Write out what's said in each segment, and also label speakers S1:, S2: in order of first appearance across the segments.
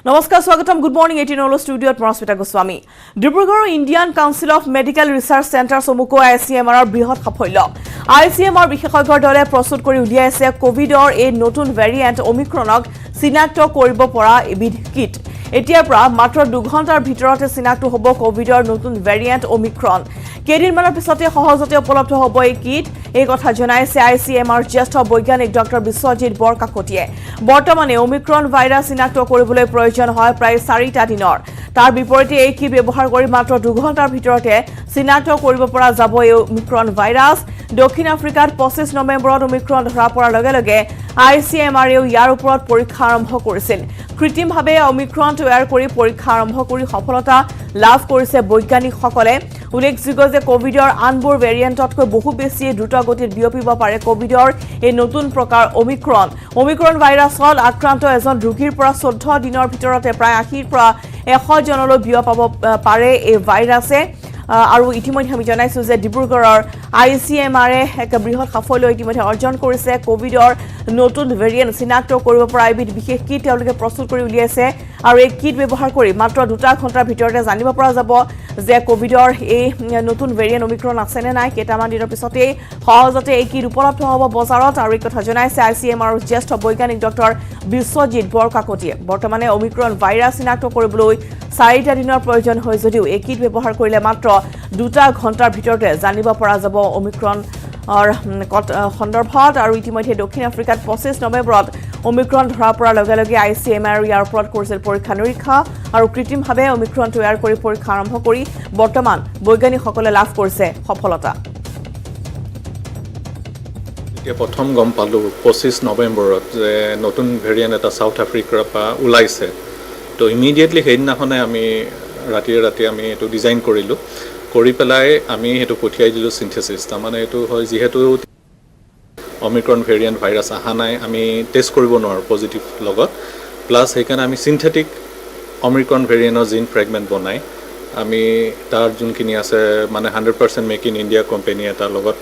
S1: নমস্কাৰ স্বাগতম good morning 18 all ষ্টুডিঅ'ত মৰস্মিতা গোস্বামী ডিব্ৰুগড়ৰ Indian council of medical research centre চমুকৈ আইচিএমআৰৰ বৃহৎ সাফল্য আইচিএমআৰ বিশেষজ্ঞৰ দলে প্ৰস্তুত কৰি উলিয়াইছে কোভিডৰ এই নতুন ভেৰিয়েণ্ট ওমিক্ৰনক চিনাক্ত কৰিব পৰা এবিধ কিট এতিয়াৰ পৰা মাত্ৰ 2 ঘণ্টাৰ ভিতৰতে চিনাক্ত হ'ব কোভিডৰ নতুন ভেৰিয়েণ্ট ওমিক্ৰন কেইদিনমানৰ পিছতে সহজতে উপলব্ধ হ'ব এই কিট এই কথা জনাইছে আইচিএমআৰ জ্যেষ্ঠ বৈজ্ঞানিক ডক্টৰ বিশ্বজিৎ বৰকাকতিয়ে বৰ্তমানে ওমিক্ৰন ভাইৰাছ চিনাক্ত কৰিবলৈ প্ৰয়োজন হয় প্ৰায় 4টা দিনৰ তাৰ বিপৰীতে এই কিট ব্যৱহাৰ কৰি মাত্ৰ 2 ঘণ্টাৰ ভিতৰতে চিনাক্ত কৰিব পৰা যাব এই ওমিক্ৰন ভাইৰাছ দক্ষিণ আফ্ৰিকাত 25 নৱেম্বৰত ওমিক্ৰন ধৰা পৰাৰ লগে লগে আইচিএমআৰেও ইয়াৰ ওপৰত পৰীক্ষা আৰম্ভ কৰিছিল কৃত্ৰিমভাৱে ওমিক্ৰন তৈয়াৰ কৰি পৰীক্ষা আৰম্ভ কৰি সফলতা লাভ কৰিছে বৈজ্ঞানিকসকলে উল্লেখযোগ্য যে কোভিডৰ আনবোৰ ভেৰিয়েণ্টতকৈ বহু বেছি দ্ৰুতগতিত বিয়পিব পাৰে কোভিডৰ এই নতুন প্ৰকাৰ ওমিক্ৰন ভাইৰাছত আক্ৰান্ত এজন ৰোগীৰ পৰা 14 দিনৰ ভিতৰতে প্ৰায় 80 পৰা 100 জনলৈ বিয়পাব পাৰে এই ভাইৰাছে আৰু ইতিমধ্যে আমি জনাইছো যে ডিব্ৰুগড়ৰ আইচিএমআৰে এক বৃহৎ সাফল্য ইতিমধ্যে অৰ্জন কৰিছে কোভিডৰ নতুন ভেৰিয়েণ্ট চিনাক্ত কৰিব পৰা এবিধ বিশেষ কিট তেওঁলোকে প্ৰস্তুত কৰি উলিয়াইছে আৰু এই কিট ব্যৱহাৰ কৰি মাত্ৰ 2 ঘণ্টাৰ ভিতৰতে জানিব পৰা যাব যে কোভিডৰ এই নতুন ভেৰিয়েণ্ট ওমিক্ৰন আছে নে নাই কেইটামান দিনৰ পিছতে সহজতে এই কিট উপলব্ধ হ'ব বজাৰত আৰু এই কথা জনাইছে আইচিএমআৰ জ্যেষ্ঠ বৈজ্ঞানিক ডক্টৰ বিশ্বজিৎ বৰকাকতিয়ে বৰ্তমানে ওমিক্ৰন ভাইৰাছ চিনাক্ত কৰিবলৈ 4টা দিনৰ প্ৰয়োজন হয় যদিও এই কিট ব্যৱহাৰ কৰিলে মাত্ৰ 2 ঘণ্টাৰ ভিতৰতে জানিব পৰা যাব ওমিক্ৰন সন্দৰ্ভত আৰু ইতিমধ্যে দক্ষিণ আফ্ৰিকাত 25 নৱেম্বৰত ওমিক্ৰন ধৰা পৰাৰ লগে লগে আইচিএমআৰ ইয়াৰ ওপৰত কৰিছিল পৰীক্ষা নিৰীক্ষা আৰু কৃত্ৰিমভাৱে ওমিক্ৰন তৈয়াৰ কৰি পৰীক্ষা আৰম্ভ কৰি বৰ্তমান বৈজ্ঞানিকসকলে লাভ কৰিছে সফলতা
S2: প্ৰথম গম পালোঁ 25 নৱেম্বৰত যে নতুন ভেৰিয়েণ্ট এটা সাউথ আফ্ৰিকাৰ পৰা ওলাইছে তো ইমিডিয়েটলি সেইদিনাখনে আমি ৰাতি আমি এইটো ডিজাইন কৰিলোঁ কৰি পেলাই আমি সেইটো পঠিয়াই দিলোঁ চিন্থেচিছ তাৰমানে এইটো হয় যিহেতু অমিক্ৰন ভেৰিয়েণ্ট ভাইৰাছ অহা নাই আমি টেষ্ট কৰিব নোৱাৰোঁ পজিটিভ লগত প্লাছ সেইকাৰণে আমি চিন্থেটিক অমিক্ৰন ভেৰিয়েণ্টৰ জিন ফ্ৰেগমেণ্ট বনাই আমি তাৰ যোনখিনি আছে মানে 100% মেক ইন ইণ্ডিয়া কোম্পানী এটাৰ লগত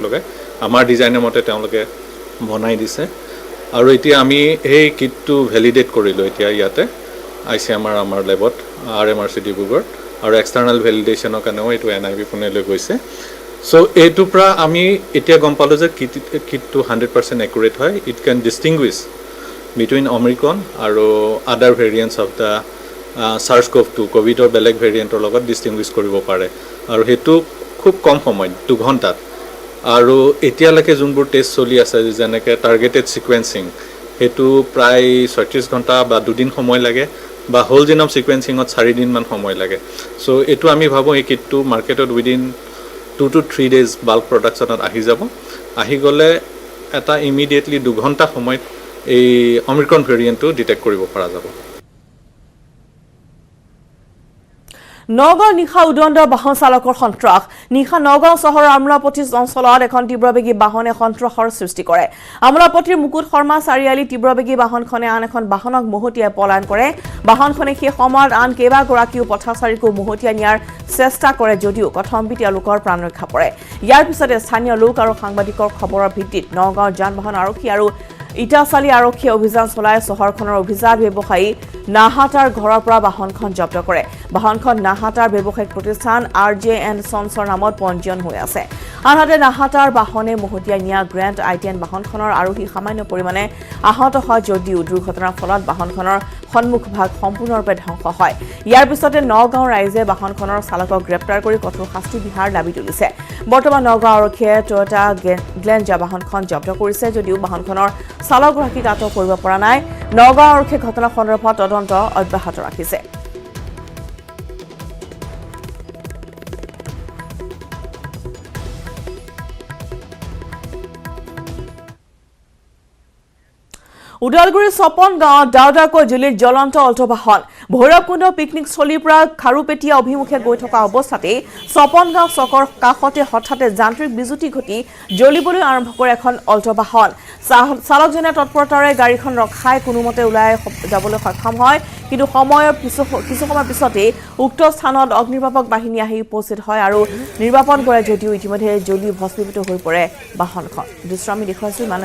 S2: লগাই আমাৰ ডিজাইনৰ মতে তেওঁলোকে বনাই দিছে আৰু এতিয়া আমি সেই কিটটো ভেলিডেট কৰিলোঁ এতিয়া ইয়াতে আইচিএমআৰ আমাৰ লেবত RMRC ডিব্ৰুগড় আৰু এক্সটাৰ্নেল ভেলিডেশ্যনৰ কাৰণেও এইটো NIV পুনেলৈ গৈছে চ' এইটোৰ পৰা আমি এতিয়া গম পালোঁ যে কিটটো 100% একুৰেট হয় it can distinguish between Omicron আৰু আদাৰ ভেৰিয়েণ্টছ অফ দ্য SARS-CoV-2 কোভিডৰ বেলেগ ভেৰিয়েণ্টৰ লগত ডিষ্টিংগুইছ কৰিব পাৰে আৰু সেইটো খুব কম সময়ত 2 ঘণ্টাত আৰু এতিয়ালৈকে যোনবোৰ টেষ্ট চলি আছে যেনেকৈ টাৰ্গেটেড ছিকুৱেঞ্চিং সেইটো প্ৰায় 36 ঘণ্টা বা 2 দিন সময় লাগে বা হোল জিনম ছিকুৱেঞ্চিঙত 4 দিনমান সময় লাগে চ' এইটো আমি ভাবোঁ এই কিটটো মাৰ্কেটত উইদিন 2 to 3 days বাল্ক প্ৰডাকশ্যনত আহি যাব আহি গ'লে এটা ইমিডিয়েটলি 2 ঘণ্টা সময়ত এই অমিক্ৰন ভেৰিয়েণ্টটো ডিটেক্ট কৰিব পৰা যাব
S1: নগাঁও নিশা উদণ্ড বাহন চালকৰ সন্ত্ৰাস নিশা নগাঁও চহৰৰ আমোলাপট্টি অঞ্চলত এখন তীব্ৰবেগী বাহনে সন্ত্ৰাসৰ সৃষ্টি কৰে আমোলাপট্টিৰ মুকুট শৰ্মা চাৰিআলি তীব্ৰবেগী বাহনখনে আন এখন বাহনক মহতিয়াই পলায়ন কৰে বাহনখনে সেই সময়ত আন কেইবাগৰাকীও পথচাৰীকো মহতিয়াই নিয়াৰ চেষ্টা কৰে যদিও কথম্বি তেওঁলোকৰ প্ৰাণ ৰক্ষা পৰে ইয়াৰ পিছতে স্থানীয় লোক আৰু সাংবাদিকৰ খবৰৰ ভিত্তিত নগাঁও যান-বাহন আৰক্ষী আৰু ইটাচালি আৰক্ষীয়ে অভিযান চলাই চহৰখনৰ অভিজাত ব্যৱসায়ী নাহাটাৰ ঘৰৰ পৰা বাহনখন জব্দ কৰে বাহনখন নাহাটাৰ ব্যৱসায়িক প্ৰতিষ্ঠান RJ&, Sonsৰ নামত পঞ্জীয়ন হৈ আছে আনহাতে নাহাটাৰ বাহনে মহতিয়াই নিয়া গ্ৰেণ্ড I10 বাহনখনৰ আৰোহী সামান্য পৰিমাণে আহত হয় যদিও দুৰ্ঘটনাৰ ফলত বাহনখনৰ সন্মুখ ভাগ সম্পূৰ্ণৰূপে ধ্বংস হয় ইয়াৰ পিছতে নগাঁও ৰাইজে বাহনখনৰ চালকক গ্ৰেপ্তাৰ কৰি কঠোৰ শাস্তি বিহাৰ দাবী তুলিছে বৰ্তমান নগাঁও আৰক্ষীয়ে টয়োটা গ্লেঞ্জা বাহনখন জব্দ কৰিছে যদিও বাহনখনৰ চালকগৰাকীক আটক কৰিব পৰা নাই নগাঁও আৰক্ষীয়ে ঘটনা সন্দৰ্ভত তদন্ত অব্যাহত ৰাখিছে উদালগুৰি ছপন গাঁৱত ডাউদাকৈ জ্বলিল জ্বলন্ত অল্টো বাহন ভৈৰৱকুণ্ড পিকনিক স্থলীৰ পৰা খাৰুপেটীয়া অভিমুখে গৈ থকা অৱস্থাতেই ছপন গাঁও চকৰ কাষতে হঠাতে যান্ত্ৰিক বিজুতি ঘটি জ্বলিবলৈ আৰম্ভ কৰে এখন অল্টো বাহন চালকজনে তৎপৰতাৰে গাড়ীখন ৰখাই কোনোমতে ওলাই যাবলৈ সক্ষম হয় কিন্তু কিছু সময় পিছতেই উক্ত স্থানত অগ্নিনিৰ্বাপক বাহিনী আহি উপস্থিত হয় আৰু নিৰ্বাপন কৰে যদিও ইতিমধ্যে জ্বলি ভস্মীভূত হৈ পৰে বাহনখন দৃশ্য আমি দেখুৱাইছো ইমান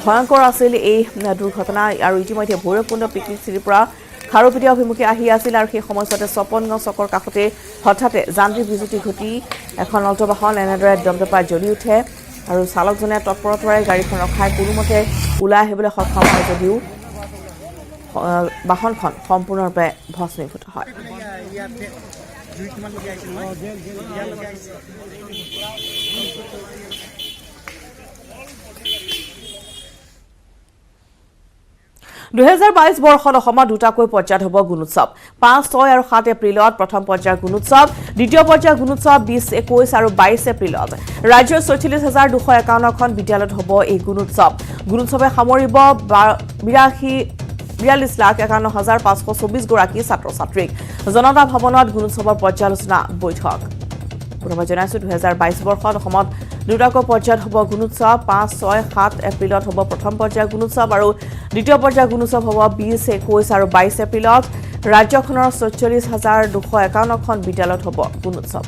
S1: ভয়ংকৰ আছিল এই দুৰ্ঘটনা আৰু ইতিমধ্যে ভৈৰৱকুণ্ড পিকনিক স্থলীৰ পৰা খাৰুপেটীয়া অভিমুখে আহি আছিল আৰু সেই সময়ছোৱাতে চপনগাঁও চকৰ কাষতে হঠাতে যান্ত্ৰিক বিজুতি ঘটি এখন অল্টো বাহন এনেদৰে দমদমাই জ্বলি উঠে আৰু চালকজনে তৎপৰতাৰে গাড়ীখন ৰখাই কোনোমতে ওলাই আহিবলৈ সক্ষম হয় যদিও বাহনখন সম্পূৰ্ণৰূপে ভস্মীভূত হয়। 2022 বৰ্ষত অসমত দুটাকৈ পৰ্যায়ত হ'ব গুণোৎসৱ 5, 6 আৰু 7 এপ্ৰিলত প্ৰথম পৰ্যায়ৰ গুণোৎসৱ দ্বিতীয় পৰ্যায়ৰ গুণোৎসৱ 20, 21 আৰু 22 এপ্ৰিলত ৰাজ্যৰ 46,251খন বিদ্যালয়ত হ'ব এই গুণোৎসৱে সামৰিব 42,51,524 গৰাকী ছাত্ৰ ছাত্ৰীক জনতা ভৱনত গুণোৎসৱৰ পৰ্যালোচনা বৈঠক পুনৰবাৰ জনাইছো 2022 বৰ্ষত অসমত দুটাকৈ পৰ্যায়ত হ'ব গুণোৎসৱ 5, 6, 7 এপ্ৰিলত হ'ব প্ৰথম পৰ্যায়ৰ গুণোৎসৱ আৰু দ্বিতীয় পৰ্যায়ৰ গুণোৎসৱ হ'ব 20, 21 আৰু 22 এপ্ৰিলত ৰাজ্যখনৰ 46,251খন বিদ্যালয়ত হ'ব গুণোৎসৱ।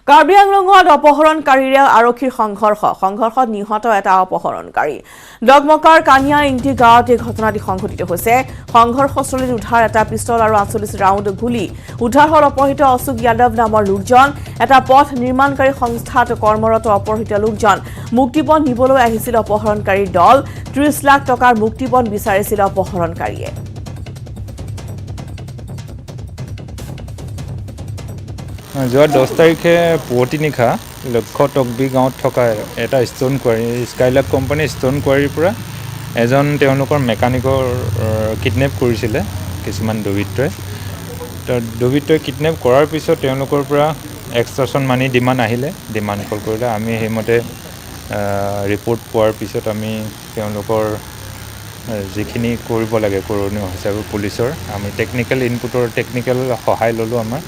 S1: কাৰ্বি আংলঙত অপহৰণকাৰীৰে আৰক্ষীৰ সংঘৰ্ষত নিহত এটা অপহৰণকাৰী ডগমকাৰ কানিয়া ইংটি গাঁৱত এই ঘটনাটি সংঘটিত হৈছে সংঘৰ্ষস্থলীত উদ্ধাৰ এটা পিষ্টল আৰু 48 ৰাউণ্ড গুলী উদ্ধাৰ হ'ল অপহৃত অশোক যাদৱ নামৰ লোকজন এটা পথ নিৰ্মাণকাৰী সংস্থাত কৰ্মৰত অপহৃত লোকজন মুক্তিপণ নিবলৈ আহিছিল অপহৰণকাৰীৰ দল 30 লাখ টকাৰ মুক্তিপণ বিচাৰিছিল অপহৰণকাৰীয়ে।
S3: যোৱা 10 তাৰিখে পুৱতি নিশা লক্ষ্য টকবি গাঁৱত থকা এটা ষ্ট'ন কোৱাৰী স্কাইলাক কোম্পানী ষ্ট'ন কোৱাৰীৰ পৰা এজন তেওঁলোকৰ মেকানিকৰ কিডনেপ কৰিছিলে কিছুমান দুৰ্বৃত্তই কিডনেপ কৰাৰ পিছত তেওঁলোকৰ পৰা এক্সটৰ্চন মানি ডিমাণ্ড আহিলে ডিমাণ্ড কল কৰিলে আমি সেইমতে ৰিপৰ্ট পোৱাৰ পিছত আমি তেওঁলোকৰ যিখিনি কৰিব লাগে কৰণীয় হিচাপে পুলিচৰ আমি টেকনিকেল সহায় ল'লোঁ আমাৰ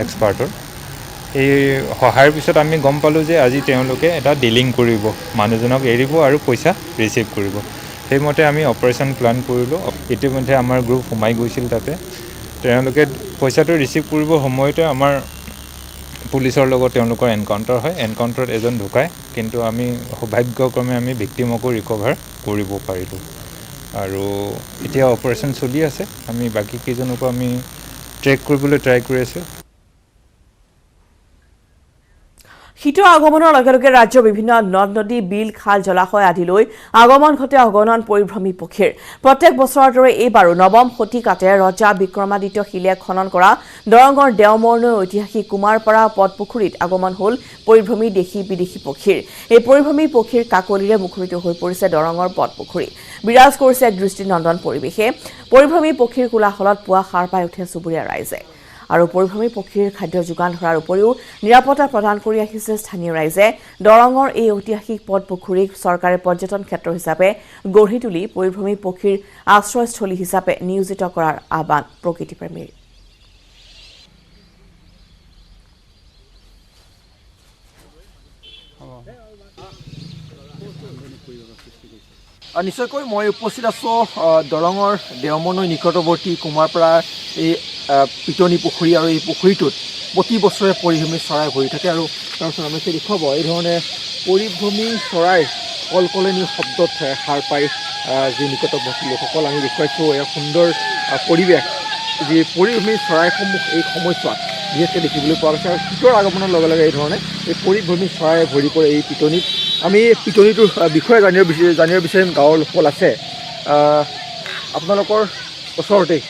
S3: এক্সপাৰ্টৰ এই সহায়ৰ পিছত আমি গম পালোঁ যে আজি তেওঁলোকে এটা ডিলিং কৰিব মানুহজনক এৰিব আৰু পইচা ৰিচিভ কৰিব সেইমতে আমি অপাৰেশ্যন প্লান কৰিলোঁ ইতিমধ্যে আমাৰ গ্ৰুপ সোমাই গৈছিল তাতে তেওঁলোকে পইচাটো ৰিচিভ কৰিব সময়তে আমাৰ পুলিচৰ লগত তেওঁলোকৰ এনকাউণ্টাৰ হয় এনকাউণ্টাৰত এজন ঢুকায় কিন্তু আমি সৌভাগ্যক্ৰমে আমি ভিক্টিমকো ৰিকভাৰ কৰিব পাৰিলোঁ আৰু এতিয়া অপাৰেশ্যন চলি আছে আমি বাকী কেইজনকো আমি ট্ৰেক কৰিবলৈ ট্ৰাই কৰি আছোঁ।
S1: শীতৰ আগমনৰ লগে লগে ৰাজ্যৰ বিভিন্ন নদ নদী বিল খাল জলাশয় আদিলৈ আগমন ঘটে অগণন পৰিভ্ৰমী পক্ষীৰ প্ৰত্যেক বছৰৰ দৰে এইবাৰো নৱম শতিকাতে ৰজা বিক্ৰমাদিত্য শিলে খনন কৰা দৰঙৰ দেওমৰ নৈ ঐতিহাসিক কুমাৰপাৰা পদপুখুৰীত আগমন হ'ল পৰিভ্ৰমী দেশী বিদেশী পক্ষীৰ এই পৰিভ্ৰমী পক্ষীৰ কাকলিৰে মুখৰিত হৈ পৰিছে দৰঙৰ পদপুখুৰী বিৰাজ কৰিছে এক দৃষ্টিনন্দন পৰিৱেশে পৰিভ্ৰমী পক্ষীৰ কোলাহলত পুৱা সাৰ পাই উঠে চুবুৰীয়া ৰাইজে আৰু পৰিভ্ৰমী পক্ষীৰ খাদ্য যোগান ধৰাৰ উপৰিও নিৰাপত্তা প্ৰদান কৰি আহিছে স্থানীয় ৰাইজে দৰঙৰ এই ঐতিহাসিক পদপুখুৰীক চৰকাৰে পৰ্যটন ক্ষেত্ৰ হিচাপে গঢ়ি তুলি পৰিভ্ৰমী পক্ষীৰ আশ্ৰয়স্থলী হিচাপে নিয়োজিত কৰাৰ আহ্বান প্ৰকৃতিপ্ৰেমীৰ।
S4: নিশ্চয়কৈ মই উপস্থিত আছোঁ দৰঙৰ দেওমনৈ নিকটৱৰ্তী কুমাৰপাৰা এই পিটনি পুখুৰী আৰু এই পুখুৰীটোত প্ৰতি বছৰে পৰিভ্ৰমী চৰাই ভৰি থাকে আৰু তাৰপিছত আমি দেখুৱাব এই ধৰণে পৰিভ্ৰমী চৰাই কলকলনি শব্দত সাৰ পাই যি নিকটৱৰ্তী লোকসকল আমি দেখুৱাইছোঁ এক সুন্দৰ পৰিৱেশ যি পৰিভ্ৰমী চৰাইসমূহ এই সময়ছোৱাত বিশেষকৈ দেখিবলৈ পোৱা গৈছে আৰু শীতৰ আগমনৰ লগে লগে এই ধৰণে এই পৰিভ্ৰমী চৰাই ভৰি পৰে এই পিটনিত আমি পিটনিটোৰ বিষয়ে জানিব বিচাৰিম গাঁৱৰ লোকসকল আছে আপোনালোকৰ ওচৰতেই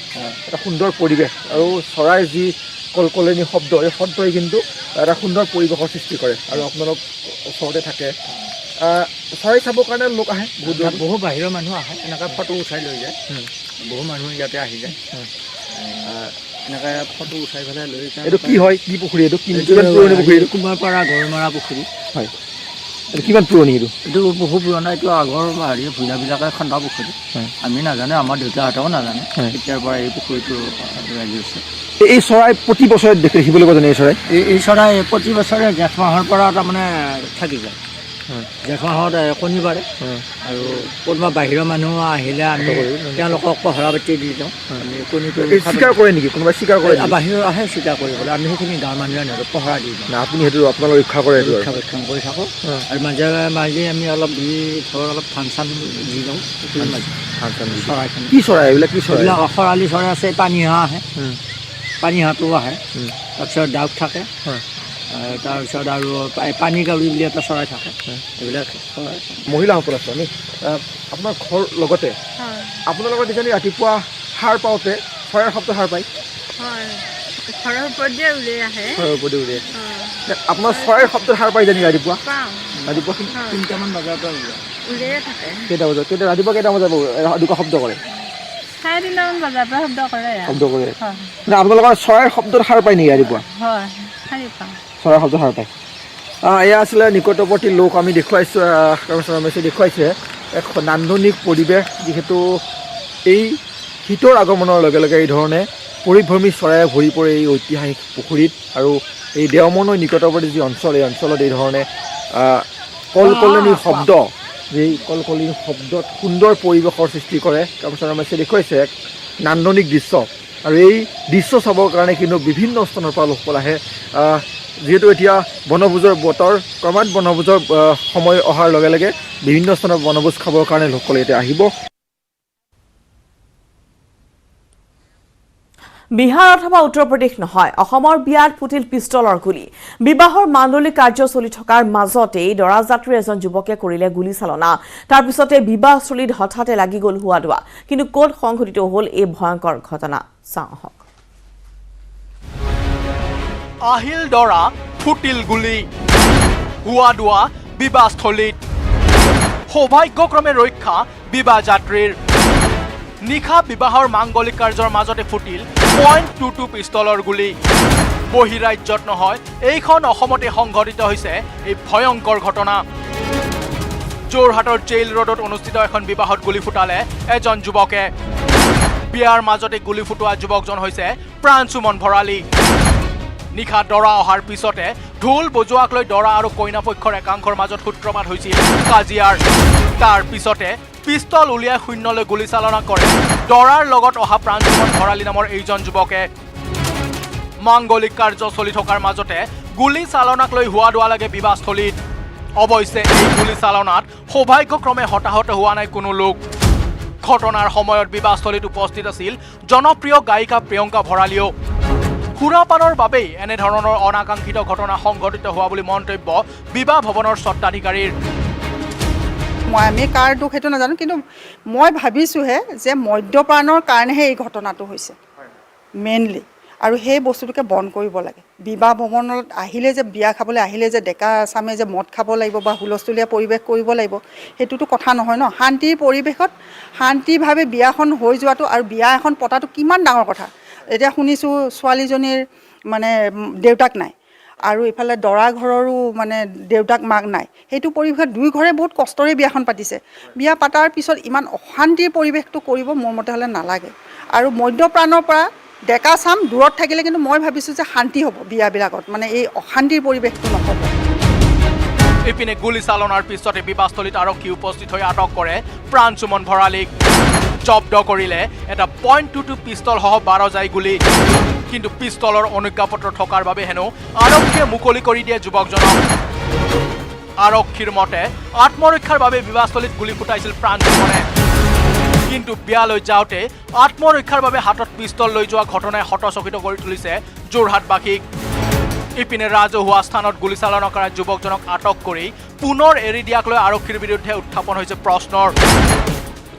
S4: এটা সুন্দৰ পৰিৱেশ আৰু চৰাইৰ যি কলকলনি শব্দ এই শব্দই কিন্তু এটা সুন্দৰ পৰিৱেশৰ সৃষ্টি কৰে আৰু আপোনালোক ওচৰতে থাকে চৰাই চাবৰ কাৰণে লোক আহে
S5: বহু বাহিৰৰ মানুহ আহে এনেকৈ ফটো উঠাই লৈ যায় বহু মানুহ ইয়াতে আহি যায় এনেকৈ ফটো উঠাই পেলাই লৈ যায়।
S4: এইটো কি হয় কি পুখুৰী এইটো কিমান পুৰণি পুখুৰী এইটো
S5: কুমাৰপাৰা গড়মৰা পুখুৰী
S4: হয় এইটো কিমান পুৰণি
S5: এইটো বহু পুৰণা এইটো আগৰ ভূঞাবিলাকে খন্দা পুখুৰী আমি নাজানো আমাৰ দেউতাহঁতেও নাজানে তেতিয়াৰ পৰা এই পুখুৰীটো লাগি আছে।
S4: এই চৰাই প্ৰতি বছৰে দেখিবলৈ পোৱা যায় এই চৰাই
S5: এই চৰাই প্ৰতি বছৰে জেঠ মাহৰ পৰা তাৰমানে থাকি যায় জেঠ মাহত শনিবাৰে আৰু কোনোবা বাহিৰৰ মানুহ আহিলে আমি তেওঁলোকক পহৰা পাতি দি দিওঁ আমি কণীটো
S4: স্বীকাৰ কৰে নেকি কোনোবাই স্বীকাৰ কৰে
S5: বাহিৰৰ আহে স্বীকাৰ কৰিবলৈ আমি সেইখিনি গাঁৱৰ মানুহে সিহঁতক পহৰা দি দিওঁ
S4: আপুনি সেইটো আপোনালোক ৰক্ষা কৰে
S5: ৰক্ষণাবেক্ষণ কৰি থাকোঁ আৰু মাজে মাজে আমি অলপ অলপ ধান চান দি দিওঁ চৰাইখিনি
S4: কি চৰাই এইবিলাক কি চৰাই
S5: এইবিলাক খৰালি চৰাই আছে পানী হাঁহ আহে পানী হাঁহটো আহে তাৰপিছত ডাউক থাকে তাৰপিছত আৰু পানী কাউৰী বুলি এটা চৰাই থাকে এইবিলাক চৰাই
S4: মহিলাসকল আছে আমি আপোনাৰ ঘৰ লগতে আপোনালোকৰ কিজানি ৰাতিপুৱা সাৰ পাওঁতে চৰাইৰ শব্দ সাৰ পায়
S6: ঘৰৰ ওপৰত যে উলিয়াই আহে
S4: ঘৰৰ ওপৰতে উলিয়াই আপোনাৰ চৰাইৰ শব্দ সাৰ পায় জানি ৰাতিপুৱা ৰাতিপুৱা
S5: 3টামান বজাৰ পৰা
S6: উলিয়াই থাকে
S4: কেইটা বজাত ৰাতিপুৱা কেইটা বজাত দুটা শব্দ কৰে
S6: 3:30 বজাৰ পৰা
S4: শব্দ কৰে আপোনালোকৰ চৰাইৰ শব্দত সাৰ পায় নেকি ৰাতিপুৱা
S6: হয় সাৰি পাওঁ
S4: চৰাইৰ শব্দ সাৰ পায় এয়া আছিলে নিকটৱৰ্তী লোক আমি দেখুৱাইছোঁ ৰমেশে দেখুৱাইছে এক নান্দনিক পৰিৱেশ যিহেতু এই শীতৰ আগমনৰ লগে লগে এই ধৰণে পৰিভ্ৰমী চৰাইয়ে ভৰি পৰে এই ঐতিহাসিক পুখুৰীত আৰু এই দেওমনৈ নিকটৱৰ্তী যি অঞ্চল এই অঞ্চলত এই ধৰণে কলকলনিৰ শব্দ এই কলকলনিৰ শব্দত সুন্দৰ পৰিৱেশৰ সৃষ্টি কৰে তাৰপিছত ৰমেশে দেখুৱাইছে এক নান্দনিক দৃশ্য আৰু এই দৃশ্য চাবৰ কাৰণে কিন্তু বিভিন্ন স্থানৰ পৰা লোকসকল আহে যিহেতু এতিয়া বনভোজৰ বতৰ ক্ৰমাৎ বনভোজৰ সময় অহাৰ লগে লগে বিভিন্ন স্থানত বনভোজ খাবৰ কাৰণে লোকসকলে এতিয়া আহিব
S1: বিহাৰ অথবা উত্তৰ প্ৰদেশ নহয় অসমৰ বিয়াত ফুটিল পিষ্টলৰ গুলী বিবাহৰ মাংগলিক কাৰ্য চলি থকাৰ মাজতেই দৰাযাত্ৰীৰ এজন যুৱকে কৰিলে গুলীচালনা তাৰ পিছতে বিবাহস্থলীত হঠাতে লাগি গ'ল হুৱাদোৱা কিন্তু ক'ত সংঘটিত হ'ল এই ভয়ংকৰ ঘটনা চাওঁ আহক
S7: আহিল দৰা ফুটিল গুলী হুৱাদোৱা বিবাহস্থলীত সৌভাগ্যক্ৰমে ৰক্ষা বিবাহ যাত্ৰীৰ নিশা বিবাহৰ মাংগলিক কাৰ্যৰ মাজতে ফুটিল .22 পিষ্টলৰ গুলী বহিৰাজ্যত নহয় এইখন অসমতে সংঘটিত হৈছে এই ভয়ংকৰ ঘটনা যোৰহাটৰ জেইল ৰোডত অনুষ্ঠিত এখন বিবাহত গুলী ফুটালে এজন যুৱকে বিয়াৰ মাজতে গুলী ফুটোৱা যুৱকজন হৈছে প্ৰাণসুমন ভৰালী নিশা দৰা অহাৰ পিছতে ঢোল বজোৱাক লৈ দৰা আৰু কইনা পক্ষৰ একাংশৰ মাজত সূত্ৰপাত হৈছিল কাজিয়াৰ তাৰ পিছতে পিষ্টল উলিয়াই শূন্যলৈ গুলীচালনা কৰে দৰাৰ লগত অহা প্ৰাণসুমন ভৰালী নামৰ এইজন যুৱকে মাংগলিক কাৰ্য চলি থকাৰ মাজতে গুলীচালনাক লৈ হুৱাদোৱা লাগে বিবাহস্থলীত অৱশ্যে এই গুলীচালনাত সৌভাগ্যক্ৰমে হতাহত হোৱা নাই কোনো লোক ঘটনাৰ সময়ত বিবাহস্থলীত উপস্থিত আছিল জনপ্ৰিয় গায়িকা প্ৰিয়ংকা ভৰালীও সুৰাপানৰ বাবেই এনেধৰণৰ অনাকাংক্ষিত ঘটনা সংঘটিত হোৱা বুলি মন্তব্য বিবাহ ভৱনৰ স্বত্বাধিকাৰীৰ
S8: আমি কাৰ দুখ সেইটো নাজানো কিন্তু মই ভাবিছোঁহে যে মদ্যপানৰ কাৰণেহে এই ঘটনাটো হৈছে মেইনলি আৰু সেই বস্তুটোকে বন্ধ কৰিব লাগে বিবাহ ভৱনত আহিলে যে বিয়া খাবলৈ আহিলে যে ডেকা চামে যে মদ খাব লাগিব বা হুলস্থুলীয়া পৰিৱেশ কৰিব লাগিব সেইটোতো কথা নহয় ন শান্তিৰ পৰিৱেশত শান্তিভাৱে বিয়াখন হৈ যোৱাটো আৰু বিয়া এখন পতাটো কিমান ডাঙৰ কথা এতিয়া শুনিছোঁ ছোৱালীজনীৰ মানে দেউতাক নাই আৰু ইফালে দৰা ঘৰৰো মানে দেউতাক মাক নাই সেইটো পৰিৱেশত দুই ঘৰে বহুত কষ্টৰে বিয়াখন পাতিছে বিয়া পাতাৰ পিছত ইমান অশান্তিৰ পৰিৱেশটো কৰিব মোৰ মতে হ'লে নালাগে আৰু মদ্যপানৰ পৰা ডেকা চাম দূৰত থাকিলে কিন্তু মই ভাবিছোঁ যে শান্তি হ'ব বিয়াবিলাকত মানে এই অশান্তিৰ পৰিৱেশটো নহ'ব
S7: ইপিনে গুলীচালনাৰ পিছতে বিবাহস্থলীত আৰক্ষী উপস্থিত হৈ আটক কৰে প্ৰাণসুমন ভৰালীক জব্দ কৰিলে এটা .22 পিষ্টল সহ 12 জাই গুলী কিন্তু পিষ্টলৰ অনুজ্ঞাপত্ৰ থকাৰ বাবে হেনো আৰক্ষীয়ে মুকলি কৰি দিয়ে যুৱকজনক আৰক্ষীৰ মতে আত্মৰক্ষাৰ বাবে বিবাহস্থলীত গুলী ফুটাইছিল প্ৰাণসুমনে কিন্তু বিয়ালৈ যাওঁতে আত্মৰক্ষাৰ বাবে হাতত পিষ্টল লৈ যোৱা ঘটনাই হতচকিত কৰি তুলিছে যোৰহাটবাসীক ইপিনে ৰাজহুৱা স্থানত গুলীচালনা কৰা যুৱকজনক আটক কৰি পুনৰ এৰি দিয়াক লৈ আৰক্ষীৰ বিৰুদ্ধে উত্থাপন হৈছে প্ৰশ্নৰ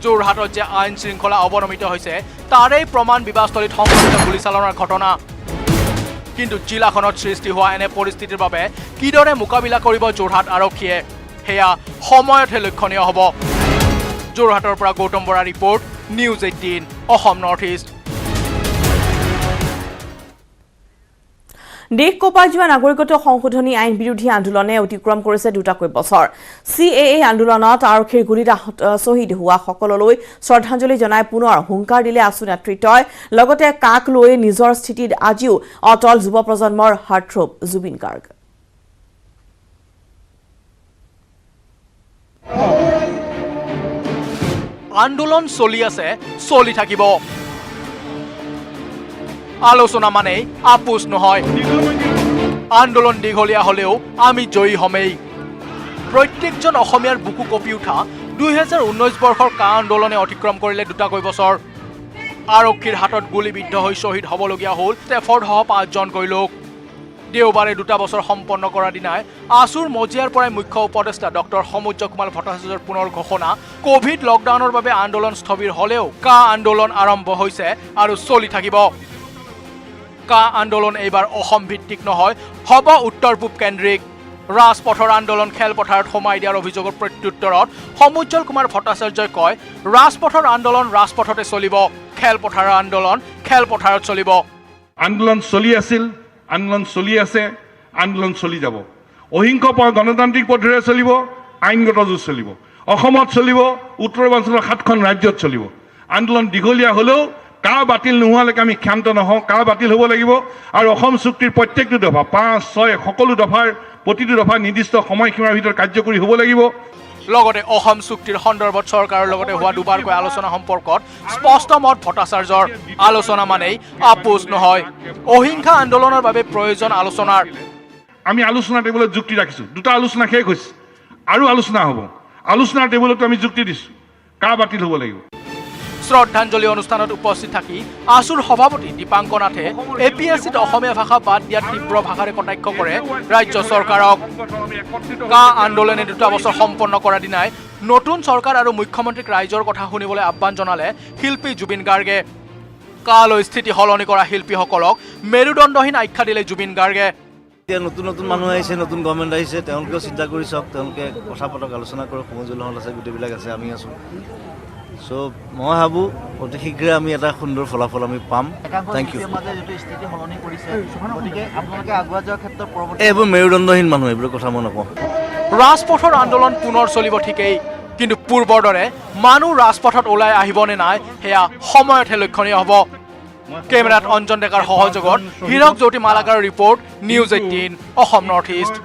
S7: যোৰহাটত যে আইন শৃংখলা অৱনমিত হৈছে তাৰেই প্ৰমাণ বিবাহস্থলীত সংঘটিত গুলীচালনাৰ ঘটনা কিন্তু জিলাখনত সৃষ্টি হোৱা এনে পৰিস্থিতিৰ বাবে কিদৰে মোকাবিলা কৰিব যোৰহাট আৰক্ষীয়ে সেয়া সময়তহে লক্ষণীয় হ'ব যোৰহাটৰ পৰা Gautam Bora report news 18 Assam North east
S1: দেশ কঁপাই যোৱা নাগৰিকত্ব সংশোধনী আইন বিৰোধী আন্দোলনে অতিক্ৰম কৰিছে দুটাকৈ বছৰ CAA আন্দোলনত আৰক্ষীৰ গুলীত শ্বহীদ হোৱা সকললৈ শ্ৰদ্ধাঞ্জলি জনাই পুনৰ হুংকাৰ দিলে আছু নেতৃত্বই লগতে কাক লৈ নিজৰ স্থিতিত আজিও অটল যুৱ প্ৰজন্মৰ হাৰ্টথ্ৰব জুবিন গাৰ্গ
S7: আন্দোলন চলি আছে, চলি থাকিব। আলোচনা মানেই আপোচ নহয়। আন্দোলন দীঘলীয়া হলেও আমি জয়ী হমেই। প্ৰত্যেকজন অসমীয়াৰ বুকু কঁপি উঠা 2019 বৰ্ষৰ কা আন্দোলনে অতিক্ৰম কৰিলে দুটাকৈ বছৰ। আৰক্ষীৰ হাতত গুলীবিদ্ধ হৈ শ্বহীদ হ'বলগীয়া হ'ল ষ্টেফৰ্ডসহ 5জনকৈ লোক। দেওবাৰে 2 বছৰ সম্পন্ন কৰাৰ দিনাই আছুৰ মজিয়াৰ পৰাই মুখ্য উপদেষ্টা ডক্টৰ সমুজ্জ কুমাৰ ভট্টাচাৰ্যৰ পুনৰ ঘোষণা, কোভিড লকডাউনৰ বাবে আন্দোলন স্থবিৰ হলেও কা আন্দোলন আৰম্ভ হৈছে আৰু চলি থাকিব। কা আন্দোলন এইবাৰ অসম ভিত্তিক নহয়, হ'ব উত্তৰ পূব কেন্দ্ৰিক। ৰাজপথৰ আন্দোলন খেলপথাৰত সোমাই দিয়াৰ অভিযোগৰ প্ৰত্যুত্তৰত সমুজ্জ্বল কুমাৰ ভট্টাচাৰ্যই কয়, ৰাজপথৰ আন্দোলন ৰাজপথতে চলিব, খেলপথাৰৰ আন্দোলন খেলপথাৰত চলিব।
S9: আন্দোলন চলি আছিল, আন্দোলন চলি আছে, আন্দোলন চলি যাব। অহিংস গণতান্ত্ৰিক পদ্ধতিৰে চলিব, আইনগত যুঁজ চলিব। অসমত চলিব, উত্তৰ পূৰ্বাঞ্চলৰ 7খন ৰাজ্যত চলিব। আন্দোলন দীঘলীয়া হলেও কা বাতিল নোহোৱালৈকে আমি ক্ষান্ত নহওঁ, কা বাতিল হ'ব লাগিব। আৰু অসম চুক্তিৰ প্ৰত্যেকটো দফা 5, 6 সকলো দফাৰ প্ৰতিটো দফা নিৰ্দিষ্ট সময়সীমাৰ ভিতৰত কাৰ্যকৰী হ'ব লাগিব।
S7: লগতে অসম চুক্তিৰ সন্দৰ্ভত চৰকাৰৰ লগতে হোৱা দুবাৰকৈ আলোচনা সম্পৰ্কত স্পষ্ট মত ভট্টাচাৰ্যৰ। আলোচনা মানেই আপোচ নহয়। অহিংসা আন্দোলনৰ বাবে প্ৰয়োজন আলোচনাৰ।
S9: আমি আলোচনা টেবুলত যুক্তি ৰাখিছোঁ। 2টা আলোচনা শেষ হৈছে, আৰু আলোচনা হ'ব। আলোচনাৰ টেবুলতো আমি যুক্তি দিছোঁ, কা বাতিল হ'ব লাগিব।
S7: শ্ৰদ্ধাঞ্জলি অনুষ্ঠানত উপস্থিত থাকি আছুৰ সভাপতি দীপাংক নাথে APSCত অসমীয়া ভাষা বাদ দিয়াত তীব্ৰ ভাষাৰে কটাক্ষ কৰে ৰাজ্য চৰকাৰক। কা আন্দোলনে 2 বছৰ সম্পন্ন কৰাৰ দিনাই নতুন চৰকাৰ আৰু মুখ্যমন্ত্ৰীক ৰাইজৰ কথা শুনিবলৈ আহ্বান জনালে শিল্পী জুবিন গাৰ্গে। কালৈ স্থিতি সলনি কৰা শিল্পীসকলক মেৰুদণ্ডহীন আখ্যা দিলে জুবিন গাৰ্গে।
S10: এতিয়া নতুন নতুন মানুহ আহিছে, নতুন গভৰ্ণমেণ্ট আহিছে, তেওঁলোকেও চিন্তা কৰি চাওক, তেওঁলোকে কথা পাতক, আলোচনা কৰক। সমজুল হল আছে, গোটেইবিলাক আছে, আমি আছোঁ। চ' মই ভাবোঁ অতি শীঘ্ৰে আমি এটা সুন্দৰ ফলাফল আমি পাম। Thank you. এইবোৰ মেৰুদণ্ডহীন মানুহ, এইবোৰ কথা মই নকওঁ।
S7: ৰাজপথৰ আন্দোলন পুনৰ চলিব ঠিকেই, কিন্তু পূৰ্বৰ দৰে মানুহ ৰাজপথত ওলাই আহিবনে নাই সেয়া সময়তহে লক্ষণীয় হ'ব। কেমেৰাত অঞ্জন ডেকাৰ সহযোগত হীৰক জ্যোতি মালাকাৰৰ report, news 18 Assam North East.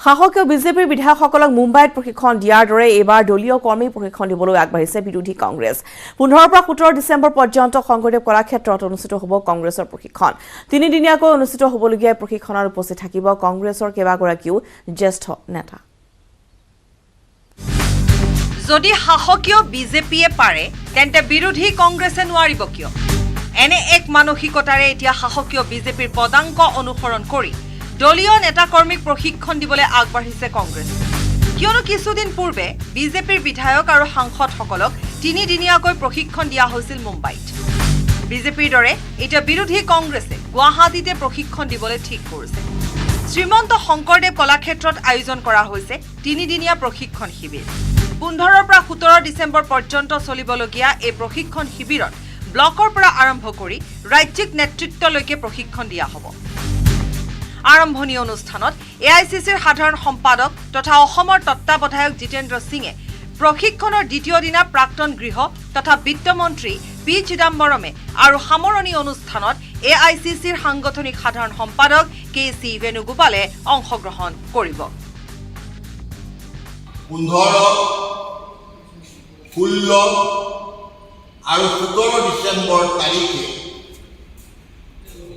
S1: শাসকীয় বিজেপিৰ বিধায়কসকলক মুম্বাইত প্ৰশিক্ষণ দিয়াৰ দৰে এইবাৰ দলীয় কৰ্মী প্ৰশিক্ষণ দিবলৈ আগবাঢ়িছে বিৰোধী কংগ্ৰেছ। 15 পৰা 17 ডিচেম্বৰ পৰ্যন্ত শংকৰদেৱ কলাক্ষেত্ৰত অনুষ্ঠিত হ'ব কংগ্ৰেছৰ প্ৰশিক্ষণ। 3 দিনীয়াকৈ অনুষ্ঠিত হ'বলগীয়া প্ৰশিক্ষণত উপস্থিত থাকিব কংগ্ৰেছৰ কেইবাগৰাকীও জ্যেষ্ঠ নেতা।
S11: যদি শাসকীয় বিজেপিয়ে পাৰে তেন্তে বিৰোধী কংগ্ৰেছে নোৱাৰিব কিয়? এনে এক মানসিকতাৰে এতিয়া শাসকীয় বিজেপিৰ পদাংক অনুসৰণ কৰি দলীয় নেতাকৰ্মীক প্ৰশিক্ষণ দিবলৈ আগবাঢ়িছে কংগ্ৰেছ। কিয়নো কিছুদিন পূৰ্বে বিজেপিৰ বিধায়ক আৰু সাংসদসকলক 3 দিনীয়াকৈ প্ৰশিক্ষণ দিয়া হৈছিল মুম্বাইত। বিজেপিৰ দৰে এতিয়া বিৰোধী কংগ্ৰেছে গুৱাহাটীতে প্ৰশিক্ষণ দিবলৈ ঠিক কৰিছে। শ্ৰীমন্ত শংকৰদেৱ কলাক্ষেত্ৰত আয়োজন কৰা হৈছে 3 দিনীয়া প্ৰশিক্ষণ শিবিৰ। 15 পৰা 17 ডিচেম্বৰ পৰ্যন্ত চলিবলগীয়া এই প্ৰশিক্ষণ শিবিৰত ব্লকৰ পৰা আৰম্ভ কৰি ৰাজ্যিক নেতৃত্বলৈকে প্ৰশিক্ষণ দিয়া হ'ব। আৰম্ভণি অনুষ্ঠানত AICCৰ সাধাৰণ সম্পাদক তথা অসমৰ তত্ত্বাৱধায়ক জিতেন্দ্ৰ সিঙে প্ৰশিক্ষণৰ দ্বিতীয় দিনা প্ৰাক্তন গৃহ তথা বিত্তমন্ত্ৰী P চিদাম্বৰমে আৰু সামৰণি অনুষ্ঠানত AICCৰ সাংগঠনিক সাধাৰণ সম্পাদক KC বেণুগোপালে অংশগ্ৰহণ কৰিব।
S12: 15, 16 আৰু 17 ডিচেম্বৰ তাৰিখে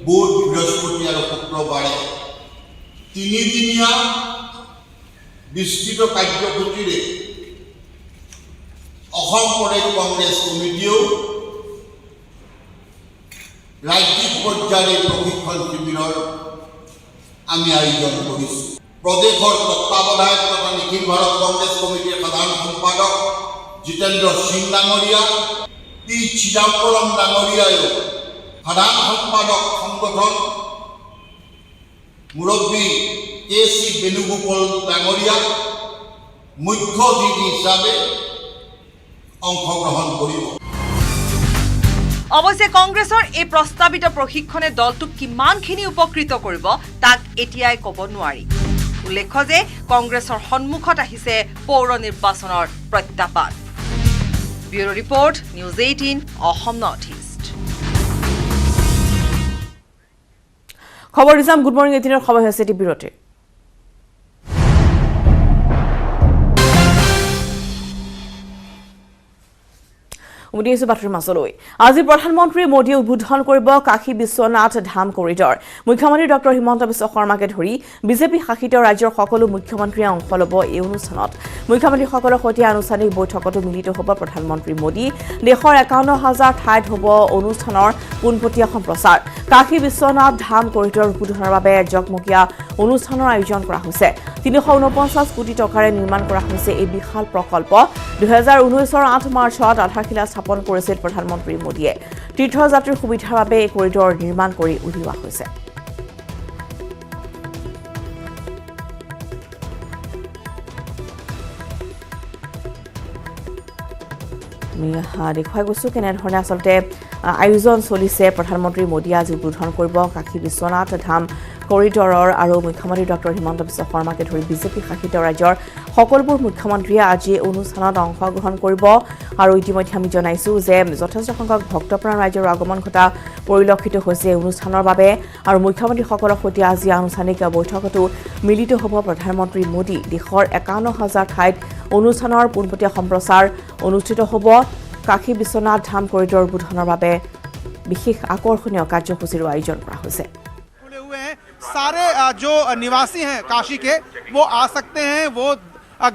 S12: বুধ, বৃহস্পতি আৰু শুক্ৰবাৰে 3 দিনীয়া বিস্তৃত কাৰ্যসূচীৰে অসম প্ৰদেশ কংগ্ৰেছ কমিটিয়েও ৰাজ্যিক পৰ্যায়ৰ প্ৰশিক্ষণ শিবিৰৰ আমি আয়োজন কৰিছোঁ। প্ৰদেশৰ তত্ত্বাৱধায়ক তথা নিখিল ভাৰত কংগ্ৰেছ কমিটিৰ সাধাৰণ সম্পাদক জিতেন্দ্ৰ সিং ডাঙৰীয়া, P চিদাম্বৰম ডাঙৰীয়ায়ো সাধাৰণ সম্পাদক সংগঠন মুৰব্বী KC বেণুগোপাল ডাঙৰীয়া মুখ্য অতিথি হিচাপে অংশগ্ৰহণ কৰিব।
S11: অৱশ্যে কংগ্ৰেছৰ এই প্ৰস্তাৱিত প্ৰশিক্ষণে দলটোক কিমানখিনি উপকৃত কৰিব তাক এতিয়াই ক'ব নোৱাৰি। উল্লেখ্য যে কংগ্ৰেছৰ সন্মুখত আহিছে পৌৰ নিৰ্বাচনৰ প্ৰত্যাহ্বান। Bureau' report, news 18 Assam North east.
S1: খবৰ দিছাম গুড মৰ্নিং 18 সময় হৈছে এটি বিৰতি। উমনিছো বাতৰিৰ মাজলৈ আজি প্ৰধানমন্ত্ৰী মোদীয়ে উদ্বোধন কৰিব কাশী বিশ্বনাথ ধাম কৰিডৰ। মুখ্যমন্ত্ৰী ডক্টৰ হিমন্ত বিশ্ব শৰ্মাকে ধৰি বিজেপি শাসিত ৰাজ্যৰ সকলো মুখ্যমন্ত্ৰীয়ে অংশ ল'ব এই অনুষ্ঠানত। মুখ্যমন্ত্ৰীসকলৰ সৈতে আনুষ্ঠানিক বৈঠকতো মিলিত হ'ব প্ৰধানমন্ত্ৰী মোদী। দেশৰ ৫১,০০০ ঠাইত হ'ব অনুষ্ঠানৰ পোনপটীয়া সম্প্ৰচাৰ। কাশী বিশ্বনাথ ধাম কৰিডৰ উদ্বোধনৰ বাবে জকমকীয়া অনুষ্ঠানৰ আয়োজন কৰা হৈছে। ৩৪৯ কোটি টকাৰে নিৰ্মাণ কৰা হৈছে এই বিশাল প্ৰকল্প। ২০১৯ৰ ৮ মাৰ্চত আধাৰশিলা স্থাপন কৰিছিল প্ৰধানমন্ত্ৰী মোদীয়ে। তীৰ্থযাত্ৰীৰ সুবিধাৰ বাবে এই কৰিডৰ নিৰ্মাণ কৰি উলিওৱা হৈছে। দেখুৱাই গৈছোঁ কেনেধৰণে আচলতে আয়োজন চলিছে। প্ৰধানমন্ত্ৰী মোদীয়ে আজি উদ্বোধন কৰিব কাশী বিশ্বনাথ ধাম কৰিডৰৰ আৰু মুখ্যমন্ত্ৰী ডক্টৰ হিমন্ত বিশ্ব শৰ্মাকে ধৰি বিজেপি শাসিত ৰাজ্যৰ সকলোবোৰ মুখ্যমন্ত্ৰীয়ে আজি অনুষ্ঠানত অংশগ্ৰহণ কৰিব। আৰু ইতিমধ্যে আমি জনাইছোঁ যে যথেষ্ট সংখ্যক ভক্তপ্ৰাণ ৰাইজৰ আগমন ঘটা পৰিলক্ষিত হৈছে অনুষ্ঠানৰ বাবে। আৰু মুখ্যমন্ত্ৰীসকলৰ সৈতে আজি আনুষ্ঠানিক বৈঠকতো মিলিত হ'ব প্ৰধানমন্ত্ৰী মোদী। দেশৰ ৫১,০০০ ঠাইত অনুষ্ঠানৰ পোনপটীয়া সম্প্ৰচাৰ অনুষ্ঠিত হ'ব। কাশী বিশ্বনাথ ধাম কৰিডৰ উদ্বোধনৰ বাবে বিশেষ আকৰ্ষণীয় কাৰ্যসূচীৰ আয়োজন কৰা হৈছে।
S13: सारे जो निवासी हैं काशी के वो आ सकते हैं, वो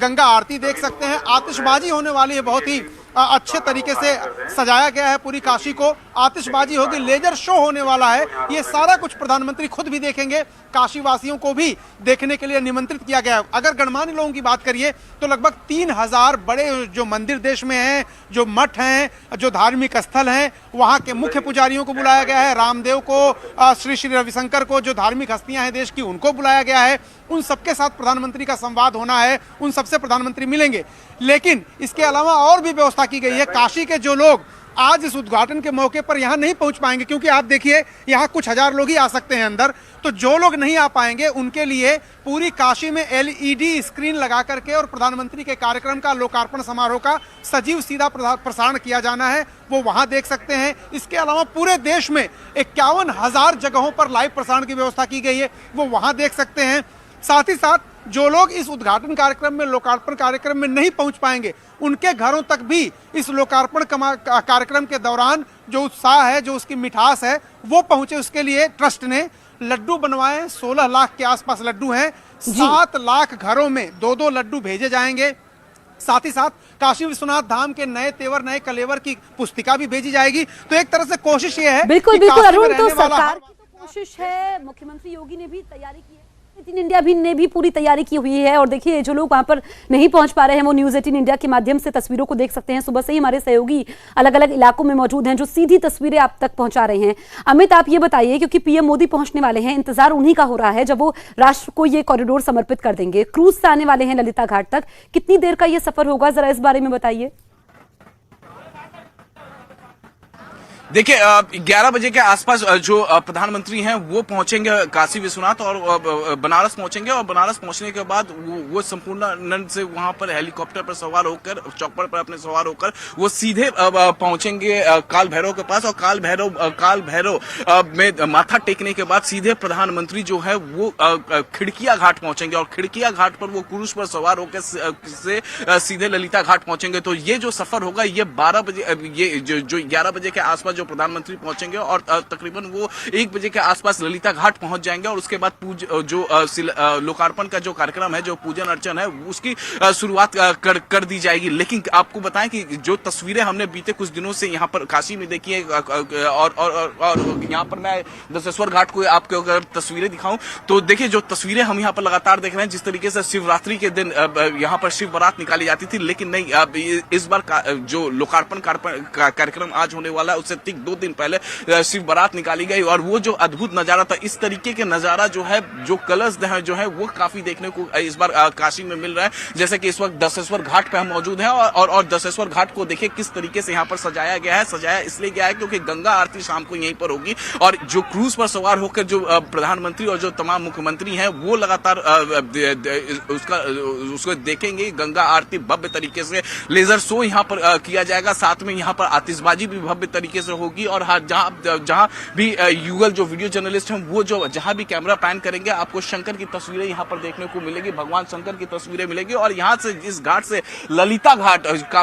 S13: गंगा आरती देख सकते हैं। आतिशबाजी होने वाली है, बहुत ही अच्छे तरीके से सजाया गया है पूरी काशी को। आतिशबाजी होगी, लेजर शो होने वाला है। ये सारा कुछ प्रधानमंत्री खुद भी देखेंगे। काशी वासियों को भी देखने के लिए निमंत्रित किया गया है। अगर गणमान्य लोगों की बात करिए तो लगभग 3000 बड़े जो मंदिर देश में हैं, जो मठ हैं, जो धार्मिक स्थल हैं, वहाँ के मुख्य पुजारियों को बुलाया गया है। रामदेव को, श्री श्री रविशंकर को, जो धार्मिक हस्तियां हैं देश की, उनको बुलाया गया है। उन सबके साथ प्रधानमंत्री का संवाद होना है, उन सबसे प्रधानमंत्री मिलेंगे। लेकिन इसके अलावा और भी व्यवस्था की गई है। काशी के जो लोग आज इस उद्घाटन के मौके पर यहाँ नहीं पहुँच पाएंगे, क्योंकि आप देखिए यहाँ कुछ हजार लोग ही आ सकते हैं अंदर, तो जो लोग नहीं आ पाएंगे उनके लिए पूरी काशी में LED स्क्रीन लगा करके और प्रधानमंत्री के कार्यक्रम का, लोकार्पण समारोह का सजीव सीधा प्रसारण किया जाना है, वो वहाँ देख सकते हैं। इसके अलावा पूरे देश में 51,000 जगहों पर लाइव प्रसारण की व्यवस्था की गई है, वो वहाँ देख सकते हैं। साथ ही साथ जो लोग इस उद्घाटन कार्यक्रम में, लोकार्पण कार्यक्रम में नहीं पहुंच पाएंगे, उनके घरों तक भी इस लोकार्पण कार्यक्रम के दौरान जो उत्साह है, जो उसकी मिठास है, वो पहुंचे। उसके लिए ट्रस्ट ने लड्डू बनवाए। 16 लाख के आसपास लड्डू हैं। 7 लाख घरों में 2-2 लड्डू भेजे जाएंगे। साथ ही साथ काशी विश्वनाथ धाम के नए तेवर, नए कलेवर की पुस्तिका भी भेजी जाएगी। तो एक तरह से कोशिश ये है,
S14: बिल्कुल बिल्कुल अरुण, तो सरकार की तो कोशिश है, मुख्यमंत्री योगी ने भी तैयारी की है, न्यूज़ 18 इंडिया भी ने भी पूरी तैयारी की हुई है। और देखिए जो लोग वहां पर नहीं पहुंच पा रहे हैं, वो न्यूज़ 18 इंडिया के माध्यम से तस्वीरों को देख सकते हैं। सुबह से ही हमारे सहयोगी अलग अलग इलाकों में मौजूद हैं, जो सीधी तस्वीरें आप तक पहुंचा रहे हैं। अमित, आप ये बताइए, क्योंकि पीएम मोदी पहुंचने वाले हैं, इंतजार उन्हीं का हो रहा है जब वो राष्ट्र को ये कॉरिडोर समर्पित कर देंगे। क्रूज से आने वाले हैं ललिता घाट तक, कितनी देर का ये सफर होगा, जरा इस बारे में बताइए।
S15: देखिए 11 बजे के आसपास जो प्रधानमंत्री हैं वो पहुंचेंगे काशी विश्वनाथ और बनारस पहुंचेंगे। और बनारस पहुंचने के बाद वो संपूर्णानंद से वहां पर हेलीकॉप्टर पर सवार होकर, चौपर पर अपने सवार होकर वो सीधे पहुंचेंगे काल भैरव के पास। और काल भैरव में माथा टेकने के बाद सीधे प्रधानमंत्री जो है वो खिड़किया घाट पहुंचेंगे। और खिड़किया घाट पर वो क्रूज पर सवार होकर से सीधे ललिता घाट पहुंचेंगे। तो ये जो सफर होगा ये 12 बजे, ये जो 11 बजे के आसपास प्रधानमंत्री पहुंचेंगे और तकरीबन वो 1 बजे के आसपास ललिता घाट पहुंच जाएंगे। और उसके बाद लोकार्पण का जो कार्यक्रम है, जो पूजन अर्चन है, उसकी शुरुआत कर दी जाएगी। लेकिन आपको बताएं कि जो तस्वीरें हमने बीते कुछ दिनों से यहाँ पर काशी में देखी है, और यहाँ पर मैं दशेश्वर घाट को आपको अगर तस्वीरें दिखाऊं तो देखिए जो तस्वीरें हम यहाँ पर लगातार देख रहे हैं, जिस तरीके से शिवरात्रि के दिन यहाँ पर शिव बारात निकाली जाती थी, लेकिन नहीं, इस बार जो लोकार्पण कार्यक्रम आज होने वाला है उससे 2 दिन पहले शिव बारात निकाली गई। और वो जो अद्भुत नजारा था, इस तरीके के नजारा जो है, जो कलश जो है वो काफी देखने को इस बार काशी में मिल रहा है। जैसे कि इस वक्त दशेश्वर घाट पे हम मौजूद हैं और दशेश्वर घाट को देखिए किस तरीके से यहाँ पर सजाया गया है। सजाया इसलिए गया है क्योंकि गंगा आरती शाम को यहीं पर होगी। और जो क्रूज पर सवार होकर जो प्रधानमंत्री और जो तमाम मुख्यमंत्री हैं वो लगातार उसको देखेंगे। गंगा आरती भव्य तरीके से, लेजर शो यहाँ पर किया जाएगा। साथ में यहाँ पर आतिशबाजी भी भव्य तरीके से से होगी। और जहां भी युगल जो वीडियो जर्नलिस्ट हैं वो जो जहां भी कैमरा पैन करेंगे आपको शंकर की तस्वीरें यहाँ पर देखने को मिलेगी, भगवान शंकर की तस्वीरें मिलेगी। और यहाँ से इस घाट से ललिता घाट का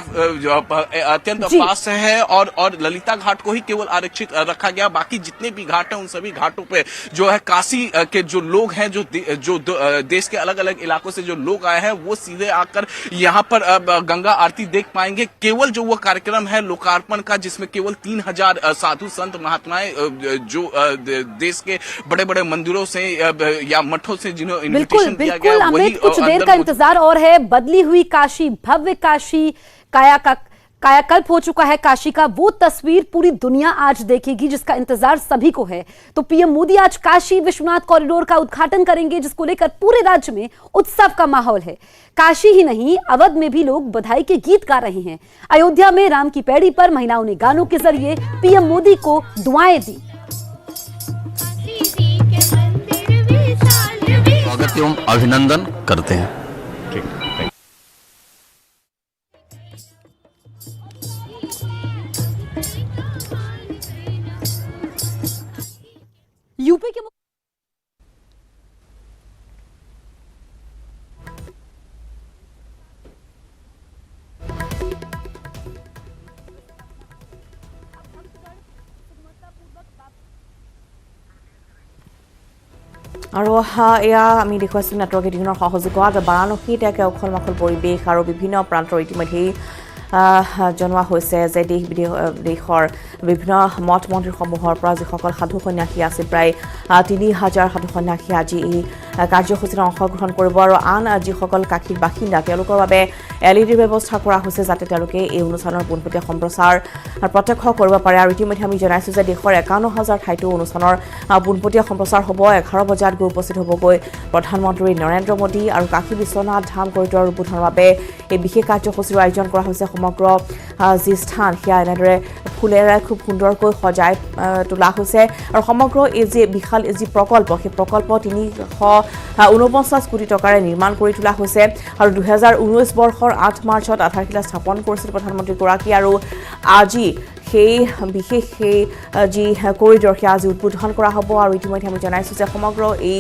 S15: अत्यंत पास है और ललिता घाट को ही केवल आरक्षित रखा गया। बाकी जितने भी घाट हैं उन सभी घाटों पे जो है काशी के जो लोग हैं, जो देश के अलग अलग इलाकों से जो लोग आए हैं वो सीधे आकर यहाँ पर गंगा आरती देख पाएंगे। केवल जो वो कार्यक्रम है लोकार्पण का, जिसमें केवल 3000 साधु संत महात्माएं जो देश के बड़े बड़े मंदिरों से या मठों से जिन्हें इन्विटेशन दिया गया,
S14: बिल्कुल अमित, कुछ देर का इंतजार और है। बदली हुई काशी, भव्य काशी, कायाकल्प हो चुका है काशी का, वो तस्वीर पूरी दुनिया आज देखेगी जिसका इंतजार सभी को है। तो पीएम मोदी आज काशी विश्वनाथ कॉरिडोर का उद्घाटन करेंगे, जिसको लेकर पूरे राज्य में उत्सव का माहौल है। काशी ही नहीं, अवध में भी लोग बधाई के गीत गा रहे हैं। अयोध्या में राम की पैड़ी पर महिलाओं ने गानों के जरिए पीएम मोदी को दुआएं दी।
S16: स्वागत एवं अभिनंदन करते हैं।
S14: यूपी के
S1: আৰু এয়া আমি দেখুৱাইছোঁ নেটৱৰ্ক এডিনৰ সহযোগত বাৰাণসীত এক উখল মাখল পৰিৱেশ আৰু বিভিন্ন প্ৰান্তৰ ইতিমধ্যেই জনোৱা হৈছে যে দেশৰ বিভিন্ন মঠ মন্দিৰসমূহৰ পৰা যিসকল সাধু সন্যাসী আছিল, প্ৰায় 3000 সাধু সন্যাসী আজি এই কাৰ্যসূচীত অংশগ্ৰহণ কৰিব। আৰু আন যিসকল কাশীৰ বাসিন্দা তেওঁলোকৰ বাবে LED ব্যৱস্থা কৰা হৈছে যাতে তেওঁলোকে এই অনুষ্ঠানৰ পোনপটীয়া সম্প্ৰচাৰ প্ৰত্যক্ষ কৰিব পাৰে। আৰু ইতিমধ্যে আমি জনাইছোঁ যে দেশৰ 51000 ঠাইতো অনুষ্ঠানৰ পোনপটীয়া সম্প্ৰচাৰ হ'ব। 11 বজাত গৈ উপস্থিত হ'বগৈ প্ৰধানমন্ত্ৰী নৰেন্দ্ৰ মোদী। আৰু কাশী বিশ্বনাথ ধাম কৰিডৰ উদ্বোধনৰ বাবে এই বিশেষ কাৰ্যসূচীৰ আয়োজন কৰা হৈছে। সমগ্ৰ যি স্থান সেয়া এনেদৰে ফুলেৰে খুব সুন্দৰকৈ সজাই তোলা হৈছে। আৰু সমগ্ৰ এই যে বিশাল যি প্ৰকল্প, সেই প্ৰকল্প 349 কোটি টকাৰে নিৰ্মাণ কৰি তোলা হৈছে। আৰু 2019 বৰ্ষৰ 8 মাৰ্চত আধাৰশিলা স্থাপন কৰিছিল প্ৰধানমন্ত্ৰীগৰাকী। আৰু আজি সেই বিশেষ যি কৰিডৰ সেয়া আজি উদ্বোধন কৰা হ'ব। আৰু ইতিমধ্যে আমি জনাইছোঁ যে সমগ্ৰ এই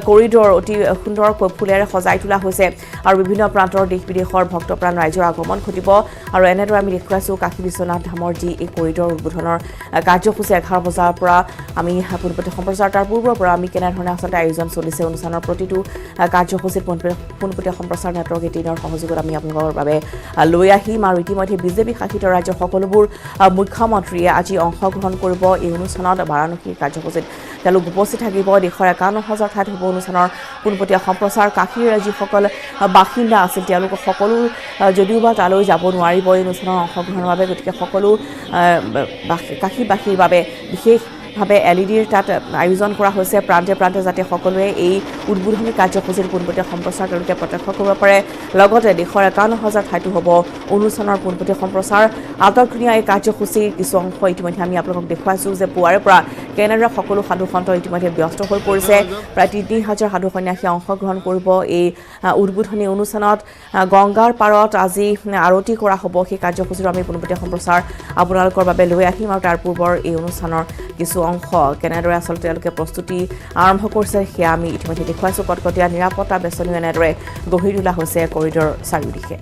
S1: কৰিডৰ অতি সুন্দৰকৈ ফুলেৰে সজাই তোলা হৈছে। আৰু বিভিন্ন প্ৰান্তৰ দেশ বিদেশৰ ভক্তপ্ৰাণ ৰাইজৰ আগমন ঘটিব। আৰু এনেদৰে আমি দেখুৱাইছোঁ কাশী বিশ্বনাথ ধামৰ যি এই কৰিডৰ উদ্বোধনৰ কাৰ্যসূচী 11 বজাৰ পৰা আমি পোনপটীয়া সম্প্ৰচাৰ, তাৰ পূৰ্বৰ পৰা আমি কেনেধৰণে আচলতে আয়োজন চলিছে অনুষ্ঠানৰ প্ৰতিটো কাৰ্যসূচীত পোনপটীয়া সম্প্ৰচাৰ নেটৱৰ্ক 18ৰ সহযোগত আমি আপোনালোকৰ বাবে লৈ আহিম। আৰু ইতিমধ্যে বিজেপি শাসিত ৰাজ্যৰ সকলোবোৰ মুখ্যমন্ত্ৰীয়ে আজি অংশগ্ৰহণ কৰিব এই অনুষ্ঠানত। বাৰাণসীৰ কাৰ্যসূচীত তেওঁলোক উপস্থিত থাকিব। দেশৰ 51000 ঠাইত হ'ব অনুষ্ঠানৰ পোনপটীয়া সম্প্ৰচাৰ। কাশীৰ যিসকল বাসিন্দা আছিল তেওঁলোক সকলো যদিওবা তালৈ যাব নোৱাৰিব এই অনুষ্ঠানৰ অংশগ্ৰহণৰ বাবে, গতিকে সকলো কাশীবাসীৰ বাবে বিশেষভাৱে LEDৰ তাত আয়োজন কৰা হৈছে প্ৰান্তে প্ৰান্তে, যাতে সকলোৱে এই উদ্বোধনী কাৰ্যসূচীৰ পোনপটীয়া সম্প্ৰচাৰ তেওঁলোকে প্ৰত্যক্ষ কৰিব পাৰে। লগতে দেশৰ 51000 ঠাইতো হ'ব অনুষ্ঠানৰ পোনপটীয়া সম্প্ৰচাৰ। আটকধুনীয়া এই কাৰ্যসূচীৰ কিছু অংশ ইতিমধ্যে আমি আপোনালোকক দেখুৱাইছোঁ যে পুৱাৰে পৰা কেনেদৰে সকলো সাধু সন্ত ইতিমধ্যে ব্যস্ত হৈ পৰিছে। প্ৰায় 3000 সাধু সন্যাসীয়ে অংশগ্ৰহণ কৰিব এই উদ্বোধনী অনুষ্ঠানত। গংগাৰ পাৰত আজি আৰতি কৰা হ'ব। সেই কাৰ্যসূচীৰ আমি পোনপটীয়া সম্প্ৰচাৰ আপোনালোকৰ বাবে লৈ আহিম। আৰু তাৰ পূৰ্বৰ এই অনুষ্ঠানৰ কিছু অংশ কেনেদৰে আচলতে তেওঁলোকে প্ৰস্তুতি আৰম্ভ কৰিছে সেয়া আমি ইতিমধ্যে দেখুৱাইছোঁ। কটকটীয়া নিৰাপত্তা বেচনিও এনেদৰে গঢ়ি তোলা হৈছে কৰিডৰ চাৰিওদিশে।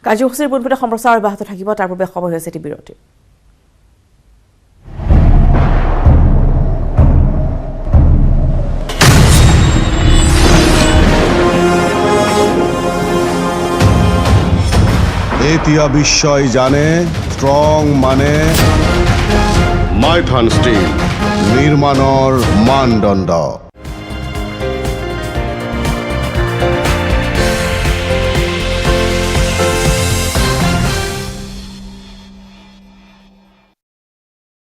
S1: কাৰ্যসূচীৰ পোনপটীয়া সম্প্ৰচাৰ অব্যাহত থাকিব। তাৰ পূৰ্বে সময় হৈছে এটি বিৰতি।
S17: এতিয়া বিশ্বই জানে ষ্ট্ৰং মানে মাইথন ষ্টীল নিৰ্মাণৰ মানদণ্ড।